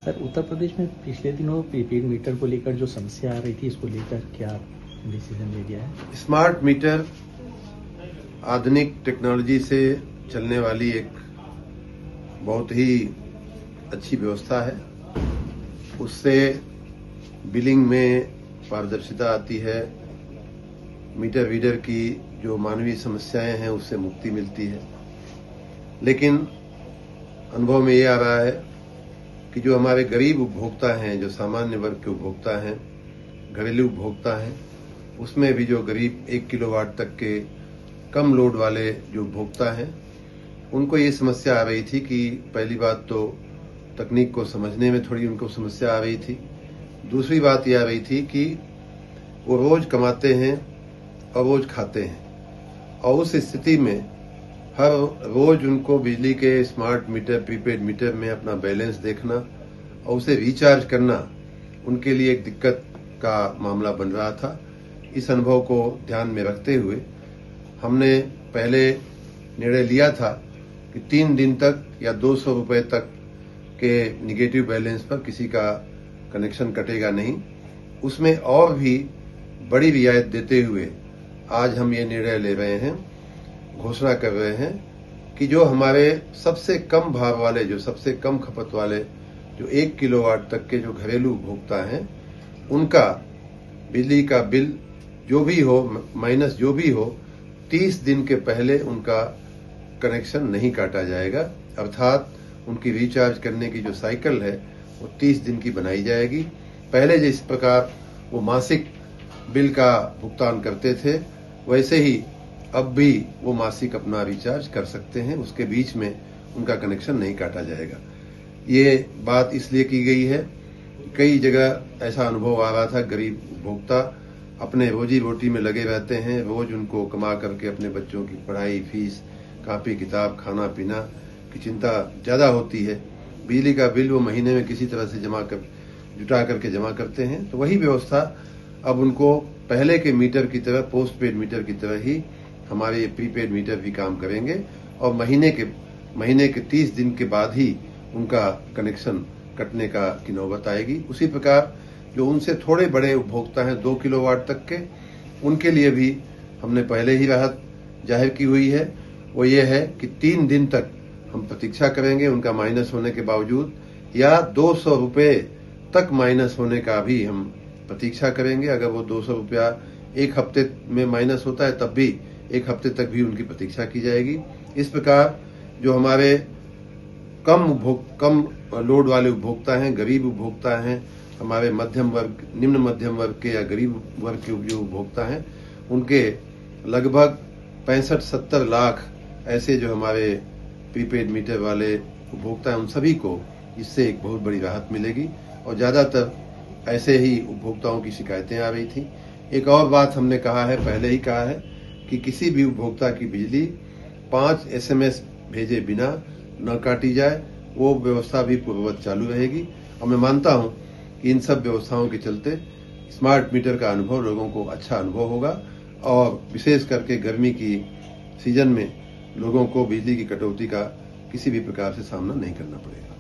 Sir, Uttar Pradesh में पिछले दिनों प्रीपेड मीटर को लेकर जो समस्या आ रही थी, इसको लेकर क्या डिसीजन ले गया है? स्मार्ट मीटर आधुनिक टेक्नोलॉजी से चलने वाली एक बहुत ही अच्छी व्यवस्था है। उससे बिलिंग में पारदर्शिता आती है, मीटर रीडर की जो मानवीय समस्याएं हैं उससे मुक्ति मिलती है। लेकिन अनुभव में ये आ रहा है कि जो हमारे गरीब उपभोक्ता हैं, जो सामान्य वर्ग के उपभोक्ता हैं, घरेलू उपभोक्ता हैं, उसमें भी जो गरीब 1 किलोवाट तक के कम लोड वाले जो उपभोक्ता हैं, उनको ये समस्या आ रही थी कि पहली बात तो तकनीक को समझने में थोड़ी उनको समस्या आ रही थी। दूसरी बात ये आ रही थी कि वो रोज कमाते हैं और रोज खाते हैं, और उस स्थिति में हर रोज उनको बिजली के स्मार्ट मीटर, प्रीपेड मीटर में अपना बैलेंस देखना और उसे रिचार्ज करना उनके लिए एक दिक्कत का मामला बन रहा था। इस अनुभव को ध्यान में रखते हुए हमने पहले निर्णय लिया था कि 3 दिन तक या 200 रुपए तक के निगेटिव बैलेंस पर किसी का कनेक्शन कटेगा नहीं। उसमें और भी बड़ी रियायत देते हुए आज हम ये निर्णय ले रहे हैं, घोषणा कर रहे हैं कि जो हमारे सबसे कम भार वाले, जो सबसे कम खपत वाले, जो 1 किलोवाट तक के जो घरेलू उपभोक्ता हैं, उनका बिजली का बिल जो भी हो, माइनस जो भी हो, 30 दिन के पहले उनका कनेक्शन नहीं काटा जाएगा। अर्थात उनकी रिचार्ज करने की जो साइकिल है वो 30 दिन की बनाई जाएगी। पहले जिस प्रकार वो मासिक बिल का भुगतान करते थे, वैसे ही अब भी वो मासिक अपना रिचार्ज कर सकते हैं। उसके बीच में उनका कनेक्शन नहीं काटा जाएगा। ये बात इसलिए की गई है, कई जगह ऐसा अनुभव आ रहा था, गरीब उपभोक्ता अपने रोजी रोटी में लगे रहते हैं, रोज उनको कमा करके अपने बच्चों की पढ़ाई, फीस, कापी किताब, खाना पीना की चिंता ज्यादा होती है। बिजली का बिल वो महीने में किसी तरह से जुटा करके जमा करते हैं। तो वही व्यवस्था अब उनको पहले के मीटर की तरह, पोस्ट पेड मीटर की तरह ही हमारे ये प्रीपेड मीटर भी काम करेंगे, और महीने के 30 दिन के बाद ही उनका कनेक्शन कटने की नौबत आएगी। उसी प्रकार जो उनसे थोड़े बड़े उपभोक्ता हैं, 2 किलोवाट तक के, उनके लिए भी हमने पहले ही राहत जाहिर की हुई है। वो ये है कि 3 दिन तक हम प्रतीक्षा करेंगे उनका माइनस होने के बावजूद, या 200 रुपए तक माइनस होने का भी हम प्रतीक्षा करेंगे। अगर वो 200 रुपया 1 हफ्ते में माइनस होता है, तब भी 1 हफ्ते तक भी उनकी प्रतीक्षा की जाएगी। इस प्रकार जो हमारे कम लोड वाले उपभोक्ता हैं, गरीब उपभोक्ता हैं, हमारे मध्यम वर्ग, निम्न मध्यम वर्ग के या गरीब वर्ग के जो उपभोक्ता हैं, उनके लगभग 65-70 लाख ऐसे जो हमारे प्रीपेड मीटर वाले उपभोक्ता हैं, उन सभी को इससे एक बहुत बड़ी राहत मिलेगी। और ज्यादातर ऐसे ही उपभोक्ताओं की शिकायतें आ रही थी। एक और बात हमने कहा है, पहले ही कहा है कि किसी भी उपभोक्ता की बिजली 5 SMS भेजे बिना न काटी जाए। वो व्यवस्था भी पूर्ववत चालू रहेगी। और मैं मानता हूं कि इन सब व्यवस्थाओं के चलते स्मार्ट मीटर का अनुभव लोगों को अच्छा अनुभव होगा, और विशेष करके गर्मी की सीजन में लोगों को बिजली की कटौती का किसी भी प्रकार से सामना नहीं करना पड़ेगा।